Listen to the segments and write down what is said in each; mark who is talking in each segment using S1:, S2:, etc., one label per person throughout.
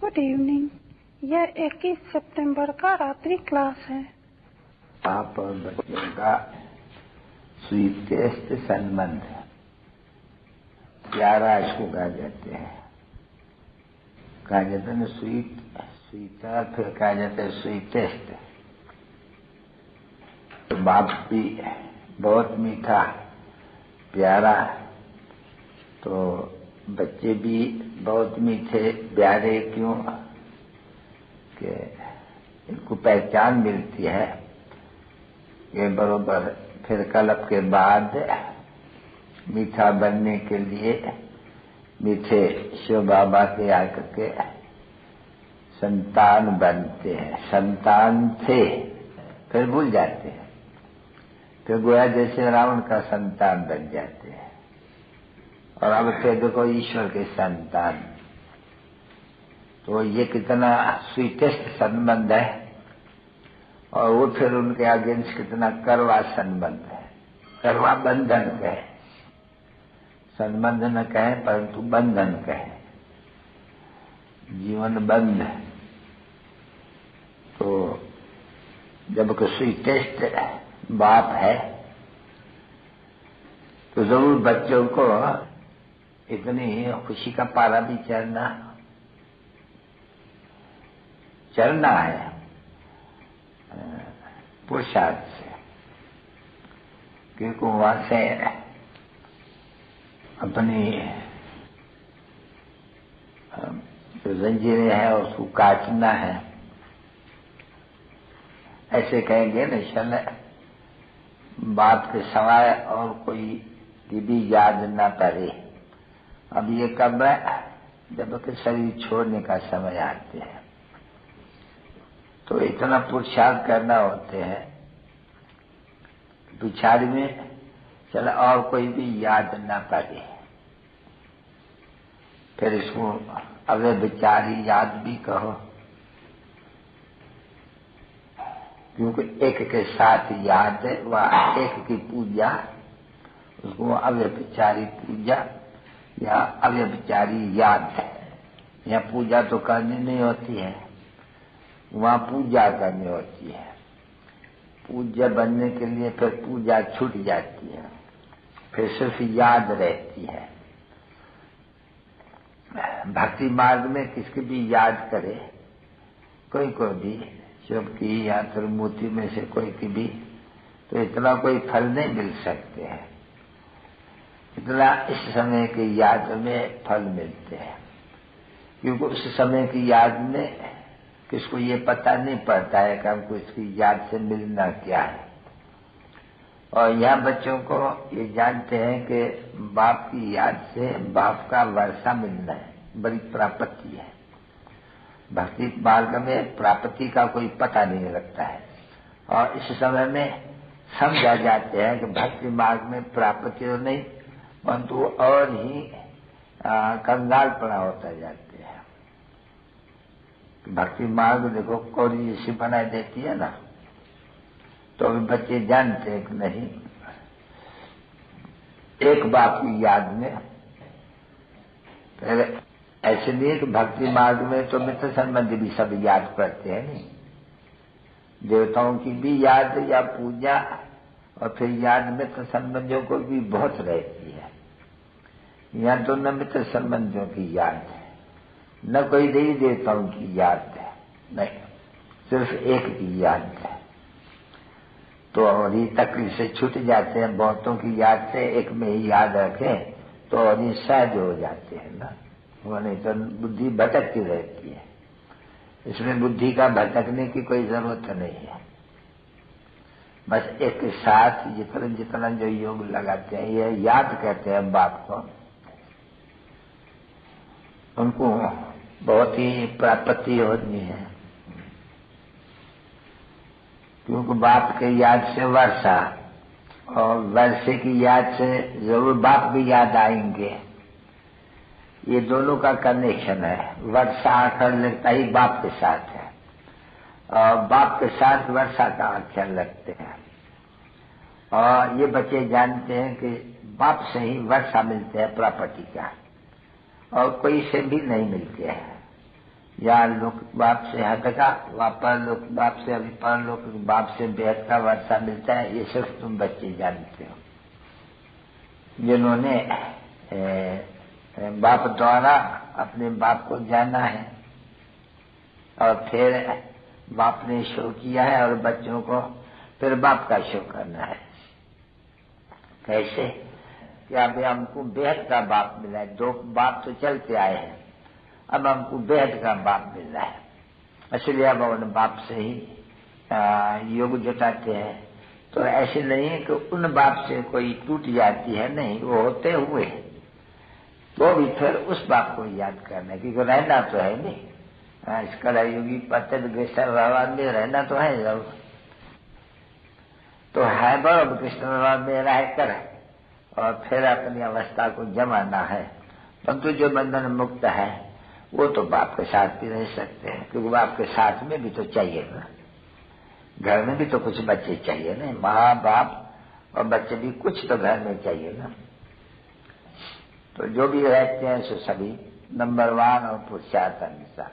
S1: Good evening. यह 21 सितंबर का रात्रि क्लास है।
S2: आप और बच्चों का स्वीटेस्ट संबंध प्यारा इसको कहा जाते हैं। कहा जाता है ना स्वीटर, फिर कहा जाता है स्वीटेस्ट। तो बाप भी बहुत मीठा प्यारा, तो बच्चे भी बहुत मीठे प्यारे। क्यों कि इनको पहचान मिलती है ये बरोबर फिर कल्प के बाद मीठा बनने के लिए मीठे शिव बाबा के आकर के संतान बनते हैं। संतान थे फिर भूल जाते हैं, फिर गोया जैसे रावण का संतान बन जाते हैं। और अब फिर देखो ईश्वर के संतान। तो ये कितना स्वीटेस्ट संबंध है, और वो फिर उनके अगेंस्ट कितना करवा संबंध है, करवा बंधन कहे, संबंध न कहे परंतु बंधन कहे, जीवन बंध। तो जब कोई स्वीटेस्ट बाप है तो जरूर बच्चों को इतनी खुशी का पारा भी चढ़ना है पुरुषार्थ से, क्योंकि वहां से अपनी जो जंजीरें हैं उसको काटना है। ऐसे कहेंगे न चल बाप के सवाए और कोई की भी याद न करे। अब ये कब है? जब कि शरीर छोड़ने का समय आते हैं तो इतना पुरुषार्थ करना होते हैं पिछाड़ी में चल और कोई भी याद न करे। फिर इसको अवे बेचारी याद भी कहो, क्योंकि एक के साथ याद है वह एक की पूजा, उसको अवे बेचारी पूजा या अवे बेचारी याद है। या पूजा तो करनी नहीं होती है, वहां पूजा करनी होती है। पूज्य बनने के लिए फिर पूजा छूट जाती है, फिर सिर्फ याद रहती है। भक्ति मार्ग में किसकी भी याद करे, कोई को भी शिव की या त्रिमूर्ति में से कोई की भी, तो इतना कोई फल नहीं मिल सकते हैं इतना इस समय की याद में फल मिलते हैं। क्योंकि उस समय की याद में किसको ये पता नहीं पड़ता है कि हमको इसकी याद से मिलना क्या है। और यहाँ बच्चों को ये जानते हैं कि बाप की याद से बाप का वर्षा मिलना है, बड़ी प्राप्ति है। भक्ति मार्ग में प्राप्ति का कोई पता नहीं लगता है, और इस समय में समझा जाते हैं कि भक्ति मार्ग में प्राप्ति तो नहीं परंतु और ही कंगालपना होता जाते हैं। भक्ति मार्ग देखो कौड़ी जैसी बनाई देती है ना, तो अभी बच्चे जानते हैं कि नहीं एक बाप की याद में। फिर ऐसे नहीं कि भक्ति मार्ग में तो मित्र संबंधी भी सब याद करते हैं, नहीं, देवताओं की भी याद या पूजा, और फिर याद मित्र संबंधियों को भी बहुत रहती है। यहाँ तो न मित्र संबंधियों की याद है, न कोई देवी देवताओं की याद है, नहीं, सिर्फ एक की याद है। तो और ये तकलीफ से छूट जाते हैं। बहुतों की याद से एक में ही याद रखें तो और ये सहज हो जाते हैं ना, नहीं तो बुद्धि भटकती रहती है। इसमें बुद्धि का भटकने की कोई जरूरत नहीं है। बस एक साथ जितना जितना जो योग लगाते हैं, ये याद करते हैं बाप को, उनको बहुत ही प्राप्ति होनी है। क्योंकि बाप के याद से वर्षा, और वर्षे की याद से जरूर बाप भी याद आएंगे। ये दोनों का कनेक्शन है। वर्षा अक्षर लगता ही बाप के साथ है, और बाप के साथ वर्षा का अक्षर लगते हैं। और ये बच्चे जानते हैं कि बाप से ही वर्षा मिलते हैं प्रॉपर्टी का, और कोई से भी नहीं मिलते हैं। या लोक बाप से हटका वापर लोक बाप से अभी परलोक बाप से बेहद का वर्षा मिलता है, ये सिर्फ तुम बच्चे जानते हो। जिन्होंने बाप द्वारा अपने बाप को जाना है और फिर बाप ने शो किया है और बच्चों को फिर बाप का शो करना है। कैसे? क्या अभी हमको बेहद का बाप मिला है, दो बाप तो चलते आए हैं, अब हमको बेहद का बाप मिल रहा है, इसलिए अब उन बाप से ही योग जुटाते हैं। तो ऐसे नहीं है कि उन बाप से कोई टूट जाती है, नहीं, वो होते हुए वो भी फिर उस बाप को याद करना है, क्योंकि रहना तो है नहीं। इस कलयुगी पत्ते कृष्ण में रहना तो है जरूर, तो है बराबर कृष्ण में रह कर और फिर अपनी अवस्था को जमाना है। परंतु जो बंधन मुक्त है वो तो बाप के साथ भी रह सकते हैं, क्योंकि बाप के साथ में भी तो चाहिए ना, घर में भी तो कुछ बच्चे चाहिए ना, माँ बाप और बच्चे भी कुछ तो घर में चाहिए ना। तो जो भी रहते हैं सो सभी नंबर 1 और पुरुषार्थ अनुसार।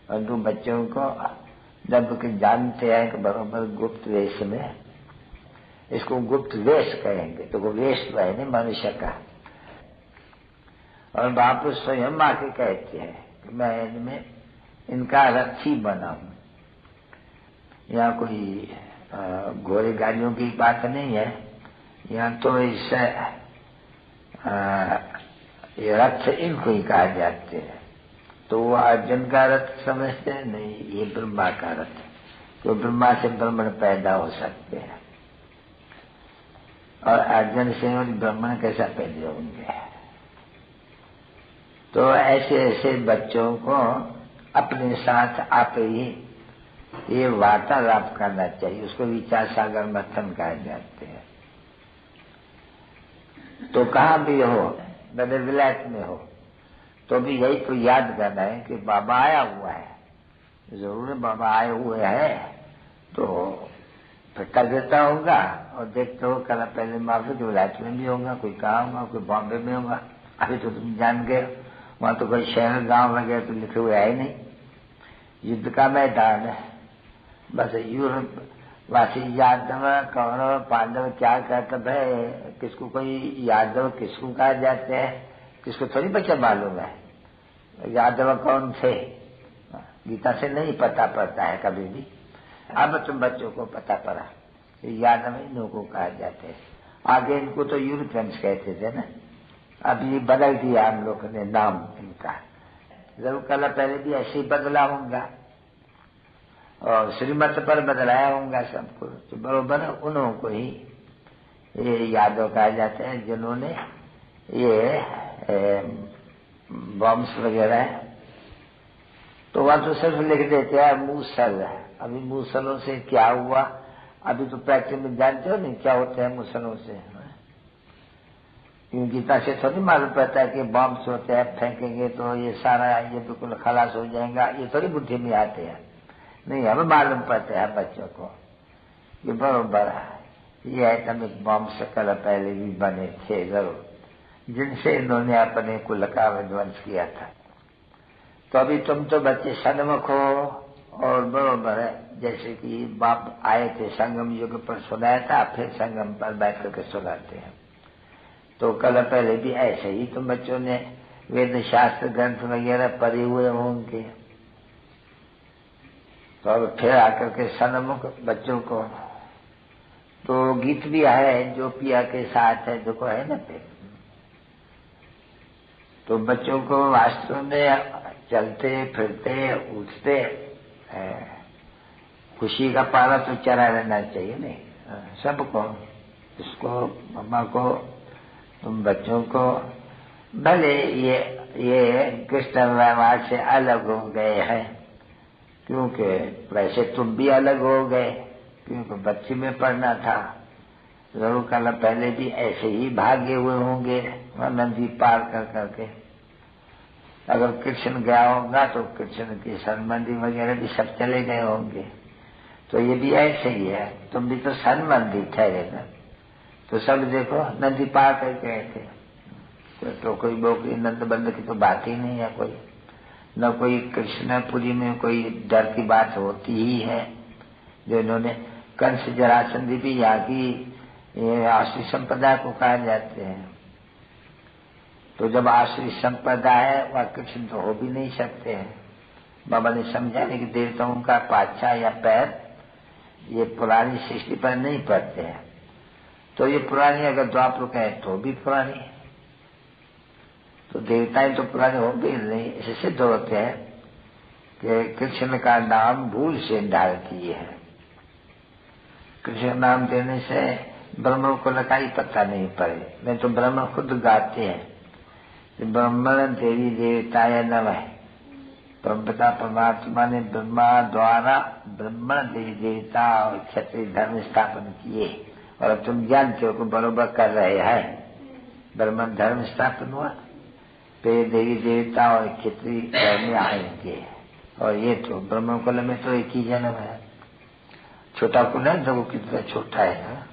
S2: परंतु बच्चों को जब कि जानते हैं कि बराबर गुप्त वेश में, इसको गुप्त वेश कहेंगे, तो वो वेश तो है नहीं मनुष्य का। और बाप स्वयं आके कहते हैं कि मैं इनमें इनका रथी बना हूं। यहाँ कोई घोड़े गाड़ियों की बात नहीं है, यहाँ तो इस ये रथ इनको ही कहा जाते हैं। तो वो अर्जुन का रथ समझते हैं, नहीं, ये ब्रह्मा का रथ, तो ब्रह्मा से ब्राह्मण पैदा हो सकते हैं, और अर्जुन से ब्राह्मण कैसा पैदा होंगे। तो ऐसे ऐसे बच्चों को अपने साथ आप ही ये वार्तालाप करना चाहिए, उसको विचार सागर मंथन कहे जाते हैं। तो कहाँ भी हो, भले विलायत में हो, तो भी यही तो याद करना है कि बाबा आया हुआ है, जरूर बाबा आए हुए हैं, तो फिर कर देता होगा और देखते हो कल पहले माफी तो विलायत में भी होगा, कोई कहाँ होगा, कोई बॉम्बे में होगा। अभी तो तुम जान गए वहां तो कोई शहर गांव वगैरह तो लिखे हुए है नहीं, युद्ध का मैदान है। बस यूरोप वासी यादव कौरव पांडव क्या कहते है, किसको कोई यादव किसको कहा जाते हैं, किसको थोड़ी बच्चा मालूम है यादव कौन थे, गीता से नहीं पता पड़ता है कभी भी। अब तुम बच्चों को पता पड़ा यादव इन्हों को कहा जाते हैं, आगे इनको तो यूरोपियंस कहते थे ना, अब ये बदल दिया हम लोग ने नाम इनका, जरूर कल पहले भी ऐसे ही बदला होगा और श्रीमत पर बदलाया होगा सबको, तो बरोबर उन्हों को ही ये यादव कहा जाते हैं जिन्होंने ये बॉम्ब्स वगैरह, तो वह तो सिर्फ लिख देते हैं मूसल। अभी मूसलों से क्या हुआ, अभी तो प्रैक्टिस में जानते हो नहीं क्या होते हैं मूसलों से, क्योंकि गीता से थोड़ी मालूम पड़ता है कि बॉम्ब्स होते हैं, फेंकेंगे तो ये सारा ये बिल्कुल खलास हो जाएगा, ये थोड़ी बुद्धि में आते हैं, नहीं हमें मालूम पड़ता है बच्चों को कि बरोबर ये एटॉमिक बॉम्ब से कल पहले भी बने थे जरूर, जिनसे इन्होंने अपने कुल का विध्वंस किया था। तो अभी तुम तो बच्चे सन्मुख हो और बरोबर है, जैसे कि बाप आए थे संगम युग पर सुनाया था, फिर संगम पर बैठ करके सुनाते हैं। तो कल पहले भी ऐसे ही तुम बच्चों ने वेद शास्त्र ग्रंथ वगैरह पढ़े हुए होंगे, तो अब फिर आकर के सन्मुख बच्चों को, तो गीत भी है जो पिया के साथ है, देखो है ना पे, तो बच्चों को वास्तव में चलते फिरते उठते खुशी का पारा तो चढ़ा रहना चाहिए नहीं सबको, उसको मम्मा को तुम बच्चों को, भले ये कृष्ण व्यवहार से अलग हो गए हैं, क्योंकि वैसे तुम भी अलग हो गए, क्योंकि बच्चे में पढ़ना था, जरूर कल पहले भी ऐसे ही भागे हुए होंगे नदी पार कर करके। अगर कृष्ण गया होगा तो कृष्ण की संबंधी वगैरह भी सब चले गए होंगे, तो ये भी ऐसे ही है, तुम भी तो संबंधी ठहरे ना, तो सब देखो नदी पार कर गए थे, तो कोई बोकरी नंद बंद की तो बात ही नहीं है कोई, न कोई कृष्णपुरी में कोई डर की बात होती ही है। जो इन्होंने कंस जरासंध भी यहाँ की आश्री संप्रदाय को कहा जाते हैं। तो जब आश्री संप्रदाय है वह कृष्ण तो हो भी नहीं सकते हैं। बाबा ने समझाने कि देवताओं का पाछा या पैर ये पुरानी सृष्टि पर नहीं पड़ते हैं। तो ये पुरानी अगर द्वापर कहे तो भी पुरानी, तो देवताएं तो पुराने हो भी नहीं। इससे सिद्ध होते हैं कि कृष्ण का नाम भूल से डाल किए है। कृष्ण नाम देने से ब्रह्म को लगा ही पता नहीं पड़े। नहीं तो ब्रह्म खुद गाते हैं, ब्रह्मण देवी देवताय नमः। परमपिता परमात्मा ने ब्रह्मा द्वारा ब्रह्मण देवी देवता और क्षत्रिय धर्म स्थापन किए, और अब तुम जानते हो कि बरोबर कर रहे हैं। ब्रह्मण धर्म स्थापन हुआ, तो देवी देवता और क्षत्रिय धर्म में आएंगे। और ये तो ब्रह्म कुल में तो एक ही जन्म है। छोटा कुल है, देखो कितना छोटा है ना,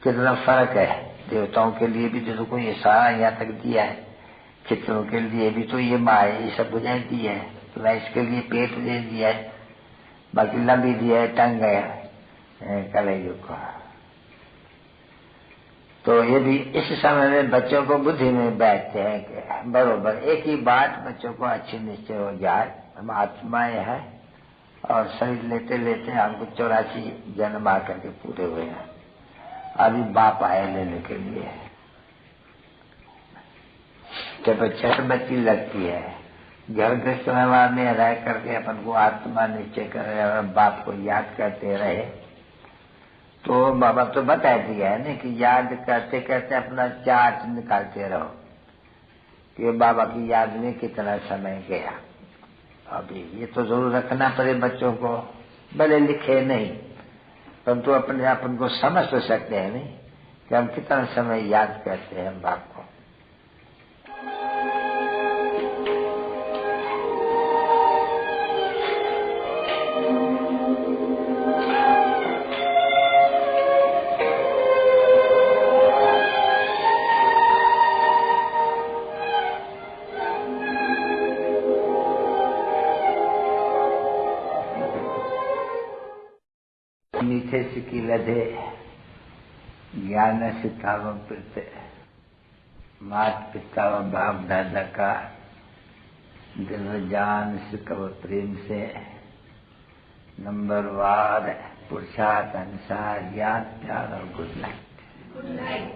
S2: कितना फर्क है। देवताओं के लिए भी जो कोई सारा यहाँ तक दिया है, चित्रों के लिए भी तो ये माँ ये सब बुझाई दी है। तो इसके लिए पेट दे दिया है, बाकी लंबी दिया है, टंग गया कलयुग को। तो ये भी इस समय में बच्चों को बुद्धि में बैठते हैं कि बरोबर एक ही बात बच्चों को अच्छी निश्चय हो जाए, हम आत्माएं हैं और शरीर लेते लेते हमको 84 जन्म आकर के पूरे हुए हैं। अभी बाप आए लेने के लिए। जब बच्ची लगती है, घर गृहस्थ व्यवहार में रह करके अपन को आत्मा निश्चय करे और बाप को याद करते रहे, तो बाबा तो बता दिया है ना कि याद करते करते अपना चार्ट निकालते रहो कि बाबा की याद में कितना समय गया। अभी ये तो जरूर रखना पड़े बच्चों को, भले लिखे नहीं परंतु अपने अपन को समझ तो सकते हैं नहीं कि हम कितना समय याद करते हैं बाप को। मीठे सिकी लधे ज्ञान सिखाव पिते, मात पिता व बाप दादा का दिल जान सिकव प्रेम से, नंबरवार पुरुषार्थ अनुसार ज्ञान प्यार और गुड नाइट।